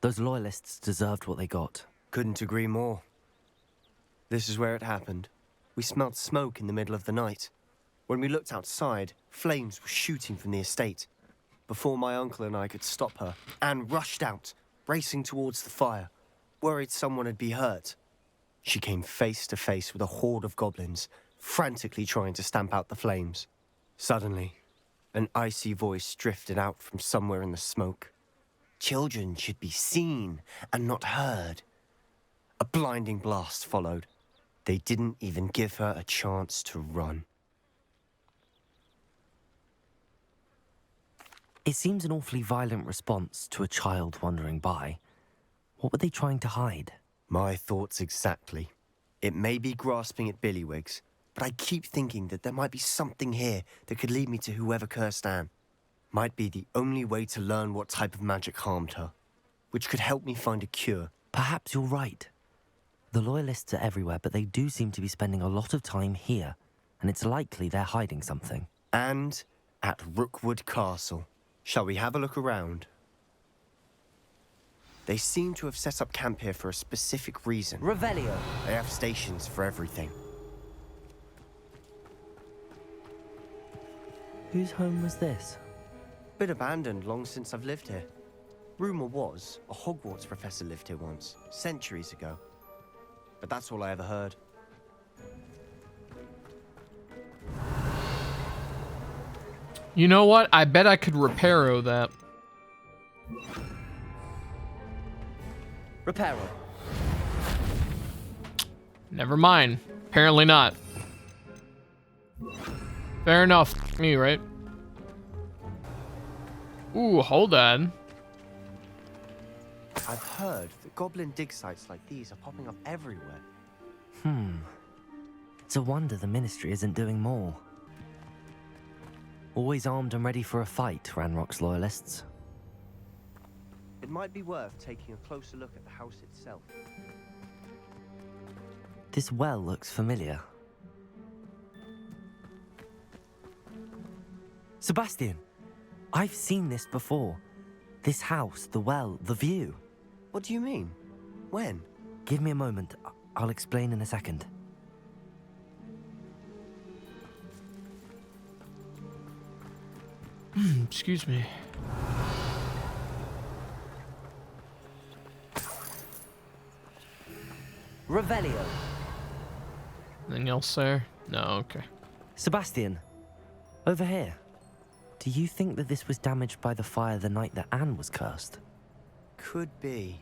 Those loyalists deserved what they got. Couldn't agree more. This is where it happened. We smelled smoke in the middle of the night. When we looked outside, flames were shooting from the estate. Before my uncle and I could stop her, Anne rushed out, racing towards the fire, worried someone had been hurt. She came face to face with a horde of goblins, frantically trying to stamp out the flames. Suddenly, an icy voice drifted out from somewhere in the smoke. Children should be seen and not heard. A blinding blast followed. They didn't even give her a chance to run. It seems an awfully violent response to a child wandering by. What were they trying to hide? My thoughts exactly. It may be grasping at Billywigs, but I keep thinking that there might be something here that could lead me to whoever cursed Anne. Might be the only way to learn what type of magic harmed her, which could help me find a cure. Perhaps you're right. The Loyalists are everywhere, but they do seem to be spending a lot of time here, and it's likely they're hiding something. And at Rookwood Castle. Shall we have a look around? They seem to have set up camp here for a specific reason. Revelio. They have stations for everything. Whose home was this? Been abandoned long since I've lived here. Rumour was a Hogwarts professor lived here once, centuries ago. But that's all I ever heard. You know what? I bet I could reparo that. Reparo. Never mind. Apparently not. Fair enough. Me, right? Ooh, hold on. I've heard that goblin dig sites like these are popping up everywhere. It's a wonder the Ministry isn't doing more. Always armed and ready for a fight, Ranrock's Loyalists. It might be worth taking a closer look at the house itself. This well looks familiar. Sebastian! I've seen this before. This house, the well, the view. What do you mean? When? Give me a moment. I'll explain in a second. Excuse me. Revelio. Anything else there? No, okay. Sebastian, over here. Do you think that this was damaged by the fire the night that Anne was cursed? Could be.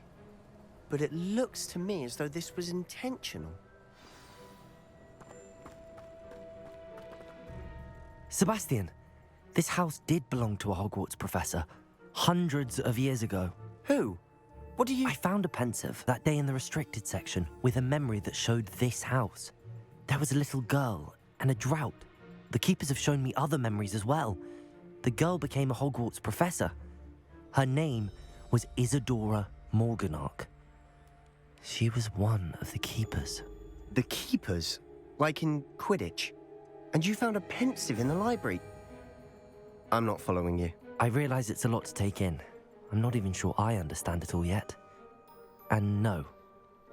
But it looks to me as though this was intentional. Sebastian, this house did belong to a Hogwarts professor hundreds of years ago. Who? What do you... I found a pensive that day in the restricted section with a memory that showed this house. There was a little girl and a drought. The keepers have shown me other memories as well. The girl became a Hogwarts professor. Her name was Isadora Morganach. She was one of the keepers. The keepers? Like in Quidditch? And you found a pensive in the library? I'm not following you. I realize it's a lot to take in. I'm not even sure I understand it all yet. And no,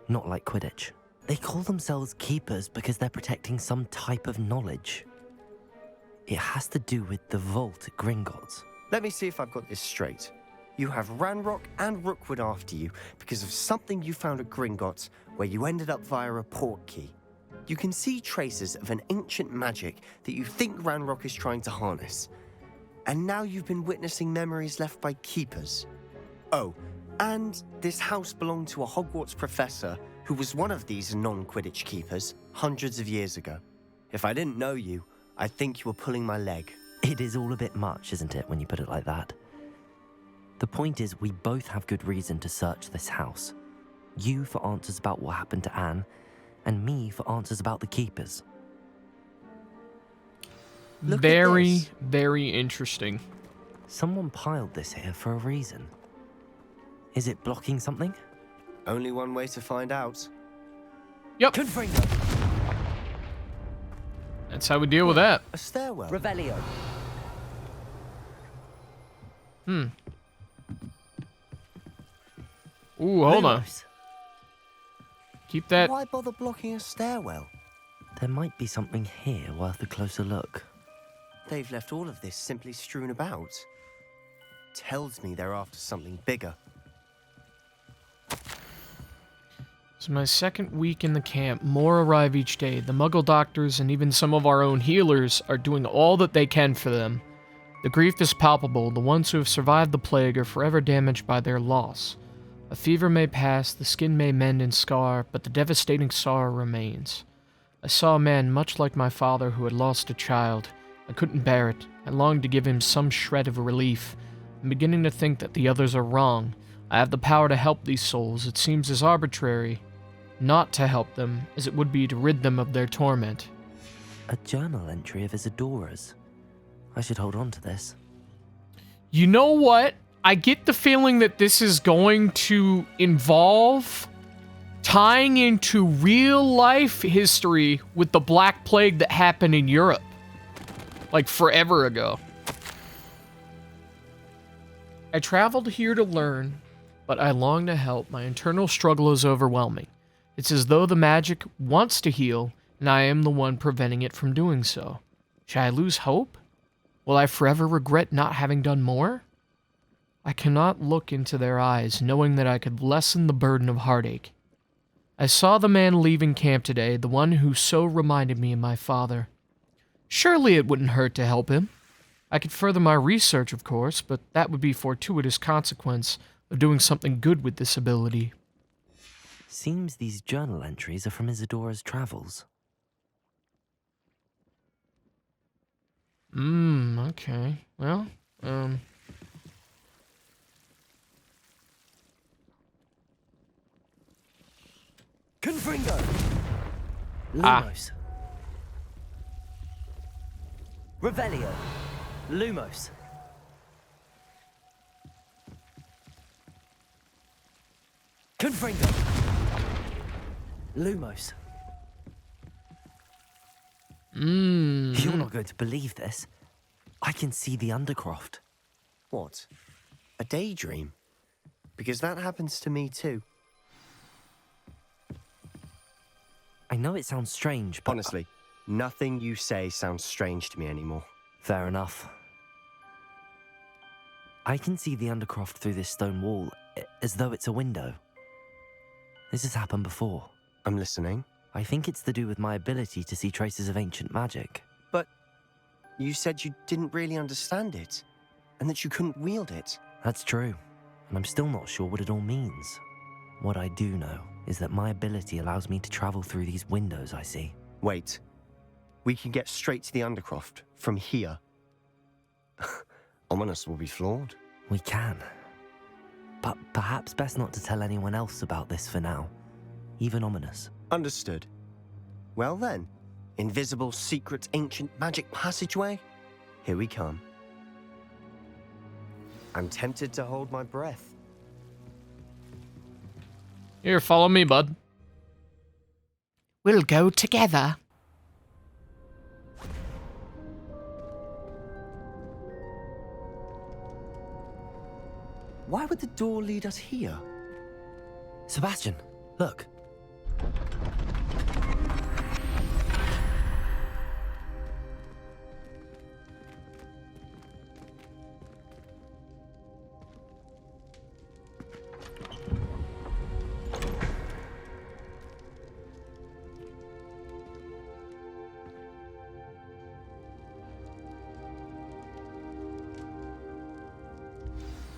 not like Quidditch. They call themselves keepers because they're protecting some type of knowledge. It has to do with the vault at Gringotts. Let me see if I've got this straight. You have Ranrock and Rookwood after you because of something you found at Gringotts where you ended up via a port key. You can see traces of an ancient magic that you think Ranrock is trying to harness. And now you've been witnessing memories left by keepers. Oh, and this house belonged to a Hogwarts professor who was one of these non-Quidditch keepers hundreds of years ago. If I didn't know you, I'd think you were pulling my leg. It is all a bit much, isn't it, when you put it like that? The point is, we both have good reason to search this house. You for answers about what happened to Anne, and me for answers about the keepers. Look at Very, this. very interesting. Someone piled this here for a reason. Is it blocking something? Only one way to find out. Yep, Confringo. that's how we deal with that. A stairwell. Revelio. Ooh, hold on. Lumos. Keep that. Why bother blocking a stairwell? There might be something here worth a closer look. They've left all of this simply strewn about. Tells me they're after something bigger. It's my second week in the camp. More arrive each day. The Muggle doctors and even some of our own healers are doing all that they can for them. The grief is palpable. The ones who have survived the plague are forever damaged by their loss. A fever may pass, the skin may mend and scar, but the devastating sorrow remains. I saw a man much like my father who had lost a child. I couldn't bear it. I longed to give him some shred of relief. I'm beginning to think that the others are wrong. I have the power to help these souls. It seems as arbitrary not to help them as it would be to rid them of their torment. A journal entry of Isadora's. I should hold on to this. You know what? I get the feeling that this is going to involve tying into real life history with the Black Plague that happened in Europe. Like forever ago. I traveled here to learn, but I long to help. My internal struggle is overwhelming. It's as though the magic wants to heal, and I am the one preventing it from doing so. Shall I lose hope? Will I forever regret not having done more? I cannot look into their eyes, knowing that I could lessen the burden of heartache. I saw the man leaving camp today, the one who so reminded me of my father. Surely it wouldn't hurt to help him. I could further my research, of course, but that would be fortuitous consequence of doing something good with this ability. Seems these journal entries are from Isadora's travels. Okay. Well, Confringo! Lumos. Revelio. Lumos. Confringo. Lumos. You're not going to believe this. I can see the Undercroft. What? A daydream? Because that happens to me too. I know it sounds strange, but... Honestly, nothing you say sounds strange to me anymore. Fair enough. I can see the Undercroft through this stone wall, as though it's a window. This has happened before. I'm listening. I think it's to do with my ability to see traces of ancient magic. But you said you didn't really understand it, and that you couldn't wield it. That's true, and I'm still not sure what it all means. What I do know is that my ability allows me to travel through these windows I see. Wait. We can get straight to the Undercroft from here. Ominous will be floored. We can. But perhaps best not to tell anyone else about this for now. Even Ominous. Understood. Well then, invisible, secret, ancient magic passageway? Here we come. I'm tempted to hold my breath. Here, follow me, bud. We'll go together. Why would the door lead us here? Sebastian, look.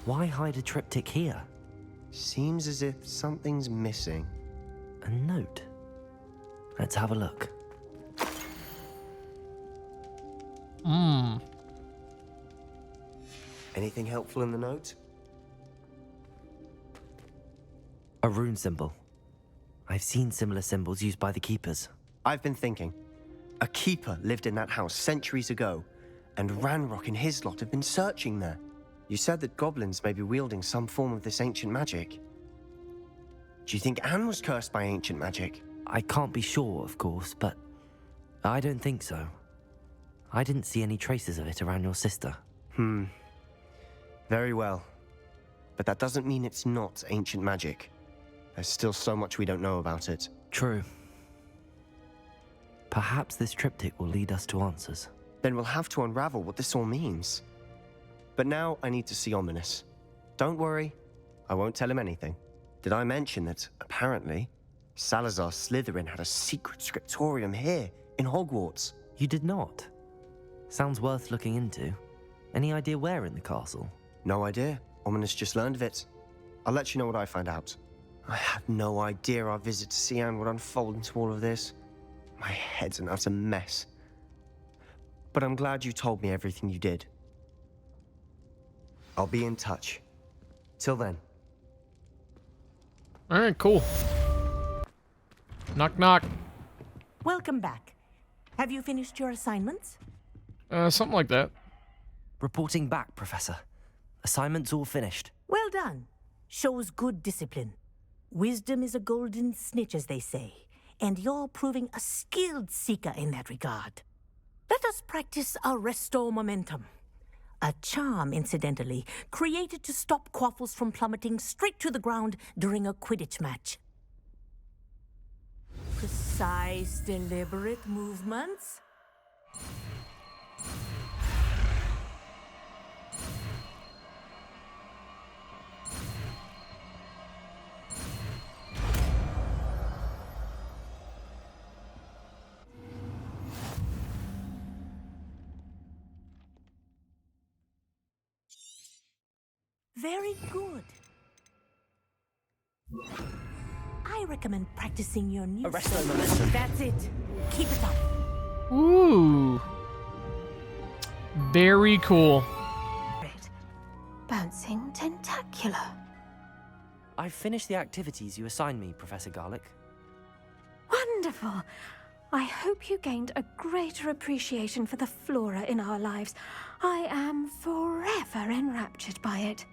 Why hide a triptych here? Seems as if something's missing. A note. Let's have a look. Anything helpful in the note? A rune symbol. I've seen similar symbols used by the keepers. I've been thinking. A keeper lived in that house centuries ago, and Ranrock and his lot have been searching there. You said that goblins may be wielding some form of this ancient magic. Do you think Anne was cursed by ancient magic? I can't be sure, of course, but I don't think so. I didn't see any traces of it around your sister. Very well. But that doesn't mean it's not ancient magic. There's still so much we don't know about it. True. Perhaps this triptych will lead us to answers. Then we'll have to unravel what this all means. But now I need to see Ominous. Don't worry, I won't tell him anything. Did I mention that, apparently, Salazar Slytherin had a secret scriptorium here in Hogwarts? You did not? Sounds worth looking into. Any idea where in the castle? No idea. Ominous just learned of it. I'll let you know what I find out. I had no idea our visit to Cian would unfold into all of this. My head's an utter mess. But I'm glad you told me everything you did. I'll be in touch. Till then. Alright, cool. Knock, knock. Welcome back. Have you finished your assignments? Something like that. Reporting back, Professor. Assignment's all finished. Well done. Shows good discipline. Wisdom is a golden snitch, as they say, and you're proving a skilled seeker in that regard. Let us practice our restore momentum. A charm, incidentally, created to stop quaffles from plummeting straight to the ground during a Quidditch match. Precise, deliberate movements. Very good. I recommend practicing your new Arresto momentum. That's it. Keep it up. Ooh. Very cool. Bouncing tentacular. I've finished the activities you assigned me, Professor Garlick. Wonderful. I hope you gained a greater appreciation for the flora in our lives. I am forever enraptured by it.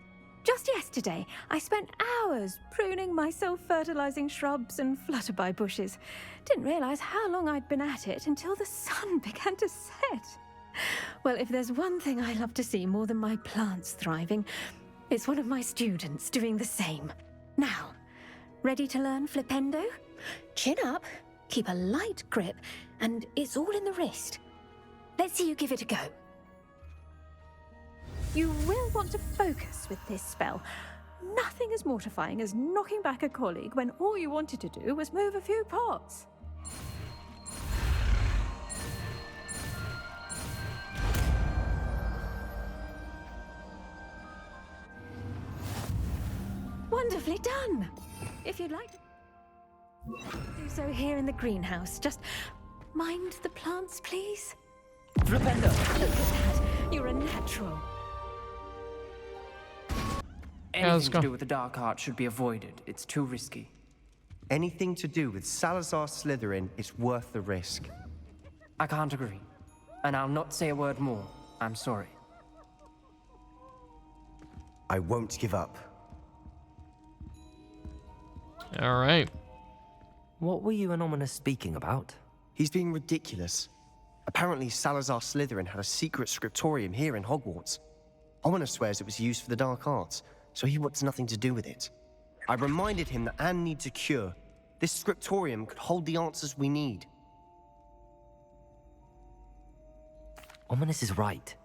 Just yesterday, I spent hours pruning my self-fertilizing shrubs and flutterby bushes. Didn't realize how long I'd been at it until the sun began to set. Well, if there's one thing I love to see more than my plants thriving, it's one of my students doing the same. Now, ready to learn Flipendo? Chin up, keep a light grip, and it's all in the wrist. Let's see you give it a go. You will want to focus with this spell. Nothing as mortifying as knocking back a colleague when all you wanted to do was move a few pots. Wonderfully done. If you'd like to do so here in the greenhouse, just mind the plants, please. Flipendo! Look at that. You're a natural. let's Anything go. to do with the dark art should be avoided. It's too risky. Anything to do with Salazar Slytherin is worth the risk. I can't agree. And I'll not say a word more. I'm sorry. I won't give up. Alright. What were you and Ominous speaking about? He's being ridiculous. Apparently, Salazar Slytherin had a secret scriptorium here in Hogwarts. Ominous swears it was used for the dark arts, so he wants nothing to do with it. I reminded him that Anne needs a cure. This scriptorium could hold the answers we need. Ominous is right.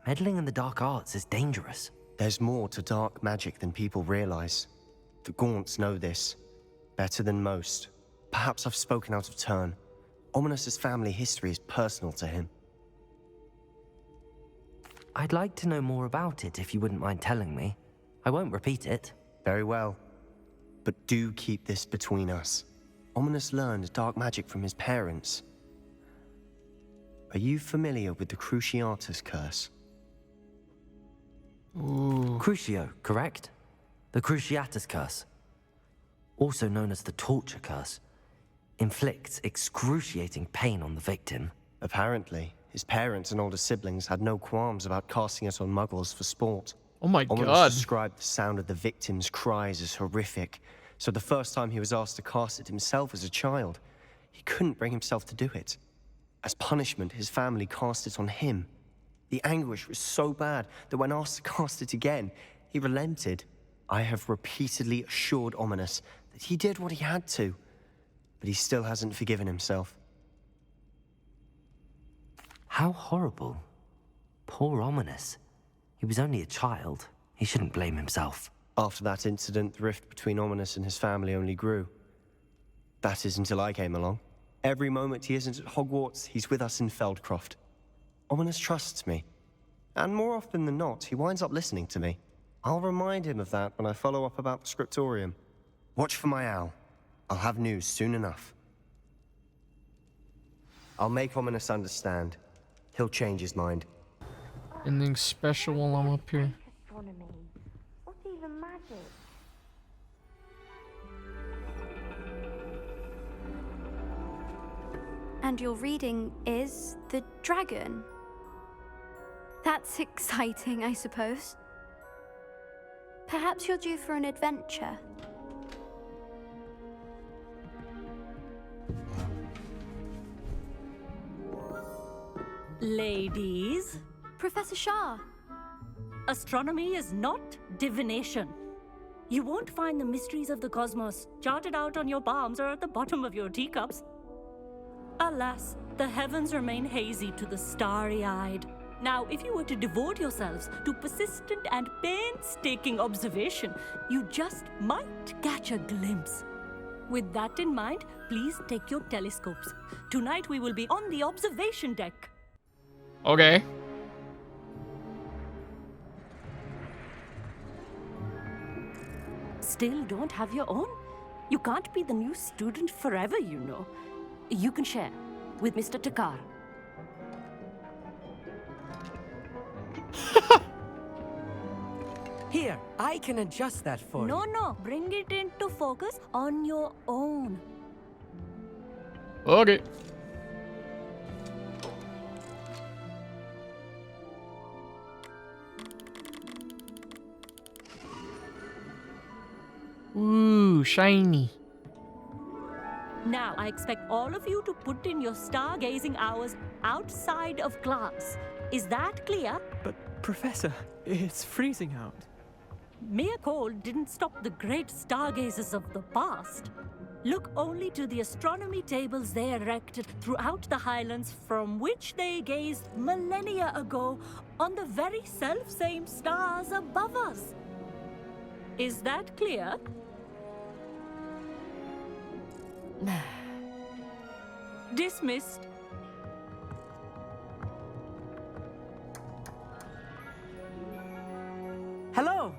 Meddling in the dark arts is dangerous. There's more to dark magic than people realize. The Gaunts know this. Better than most. Perhaps I've spoken out of turn. Ominous's family history is personal to him. I'd like to know more about it if you wouldn't mind telling me. I won't repeat it. Very well. But do keep this between us. Ominous learned dark magic from his parents. Are you familiar with the Cruciatus curse? Ooh. Crucio, correct? The Cruciatus curse, also known as the torture curse, inflicts excruciating pain on the victim. Apparently, his parents and older siblings had no qualms about casting it on muggles for sport. Oh my Ominous god. described the sound of the victim's cries as horrific, so the first time he was asked to cast it himself as a child, he couldn't bring himself to do it. As punishment, his family cast it on him. The anguish was so bad that when asked to cast it again, he relented. I have repeatedly assured Ominous that he did what he had to, but he still hasn't forgiven himself. How horrible. Poor Ominous. He was only a child. He shouldn't blame himself. After that incident, the rift between Ominous and his family only grew. That is until I came along. Every moment he isn't at Hogwarts, he's with us in Feldcroft. Ominous trusts me. And more often than not, he winds up listening to me. I'll remind him of that when I follow up about the scriptorium. Watch for my owl. I'll have news soon enough. I'll make Ominous understand. He'll change his mind. Anything special while I'm up here? Astronomy. What's even magic? And your reading is the dragon. That's exciting, I suppose. Perhaps you're due for an adventure. Ladies, Professor Shah. astronomy is not divination. You won't find the mysteries of the cosmos charted out on your palms or at the bottom of your teacups. Alas, the heavens remain hazy to the starry-eyed. Now, if you were to devote yourselves to persistent and painstaking observation, you just might catch a glimpse. With that in mind, please take your telescopes. Tonight we will be on the observation deck. Okay. Still don't have your own? You can't be the new student forever, you know. You can share with Mr. Takar. Here, I can adjust that for you. No, bring it into focus on your own. Okay. Ooh, shiny. Now, I expect all of you to put in your stargazing hours outside of class. Is that clear? But, Professor, it's freezing out. Mere cold didn't stop the great stargazers of the past. Look only to the astronomy tables they erected throughout the Highlands, from which they gazed millennia ago on the very self-same stars above us. Is that clear? Dismissed. Hello.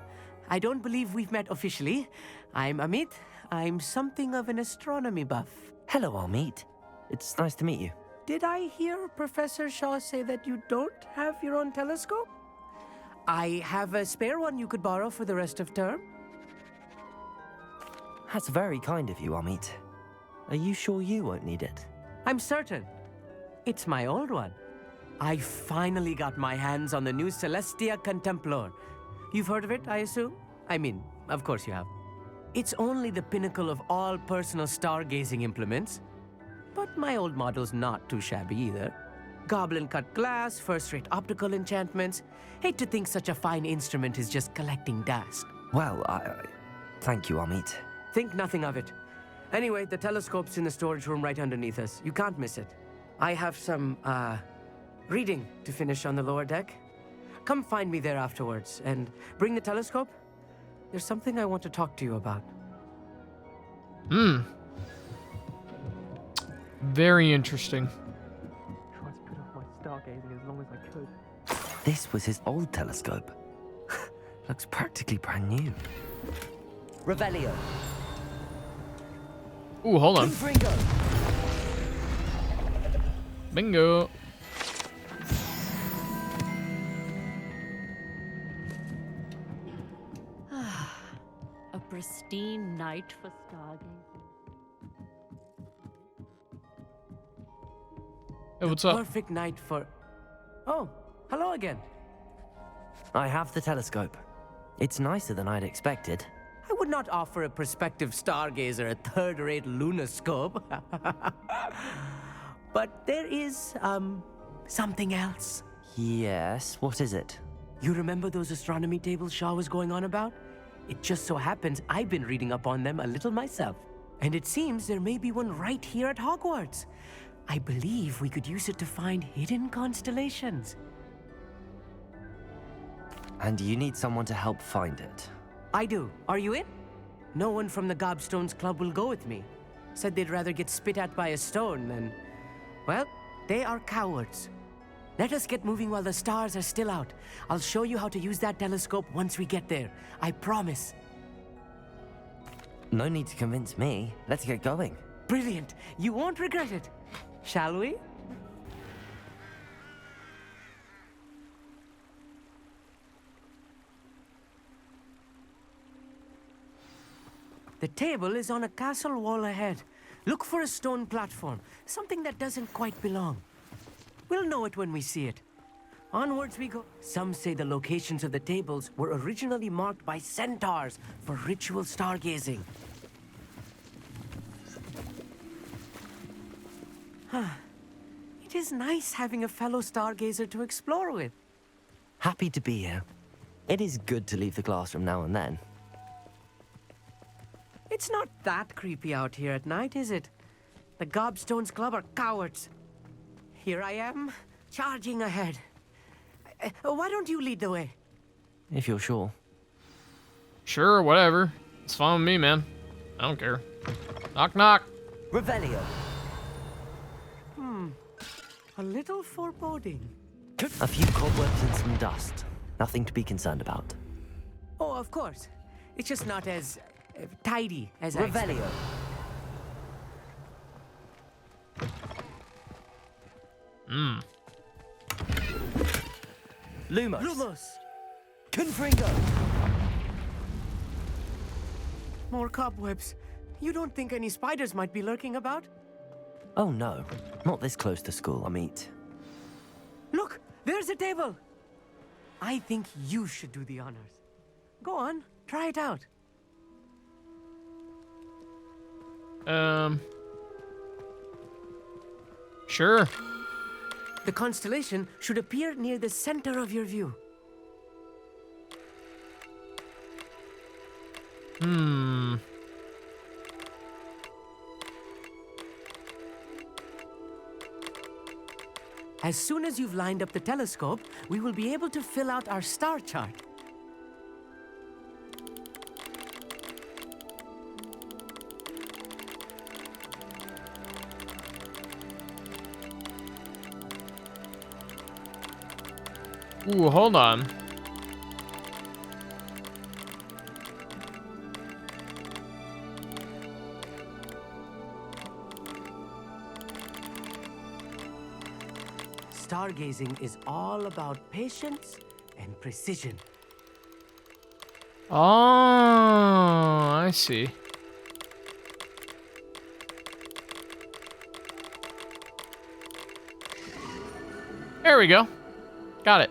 I don't believe we've met officially. I'm Amit. I'm something of an astronomy buff. Hello, Amit. It's nice to meet you. Did I hear Professor Shaw say that you don't have your own telescope? I have a spare one you could borrow for the rest of term. That's very kind of you, Amit. Are you sure you won't need it? I'm certain. It's my old one. I finally got my hands on the new Celestia Contemplor. You've heard of it, I assume? I mean, of course you have. It's only the pinnacle of all personal stargazing implements. But my old model's not too shabby either. Goblin-cut glass, first-rate optical enchantments. Hate to think such a fine instrument is just collecting dust. Well, thank you, Amit. Think nothing of it. Anyway, the telescope's in the storage room right underneath us. You can't miss it. I have some, reading to finish on the lower deck. Come find me there afterwards, and bring the telescope. There's something I want to talk to you about. Very interesting. Tried to put off my stargazing as long as I could. This was his old telescope. Looks practically brand new. Revelio. Ooh, hold on. Confringo. Bingo. A pristine night for stargazing. Hey, what's up? Perfect night for... Oh, hello again. I have the telescope. It's nicer than I'd expected. I would not offer a prospective stargazer a third-rate lunoscope. But there is, something else. Yes, what is it? You remember those astronomy tables Shaw was going on about? It just so happens I've been reading up on them a little myself. And it seems there may be one right here at Hogwarts. I believe we could use it to find hidden constellations. And you need someone to help find it. I do. Are you in? No one from the Gobstones Club will go with me. Said they'd rather get spit at by a stone than... Well, they are cowards. Let us get moving while the stars are still out. I'll show you how to use that telescope once we get there. I promise. No need to convince me. Let's get going. Brilliant. You won't regret it. Shall we? The table is on a castle wall ahead. Look for a stone platform, something that doesn't quite belong. We'll know it when we see it. Onwards we go. Some say the locations of the tables were originally marked by centaurs for ritual stargazing. It is nice having a fellow stargazer to explore with. Happy to be here. It is good to leave the classroom now and then. It's not that creepy out here at night, is it? The Gobstones Club are cowards. Here I am, charging ahead. Why don't you lead the way? If you're sure. Sure, whatever. It's fine with me, man. I don't care. Knock, knock. Revelio. A little foreboding. A few cobwebs and some dust. Nothing to be concerned about. Oh, of course. It's just not as tidy as I expected. Revelio. Lumos. Lumos! Confringo. More cobwebs. You don't think any spiders might be lurking about? Oh no, not this close to school, I meet. Look, there's a table. I think you should do the honors. Go on, try it out. Sure. The constellation should appear near the center of your view. As soon as you've lined up the telescope, we will be able to fill out our star chart. Ooh, hold on. Stargazing is all about patience and precision. Oh, I see. There we go. Got it.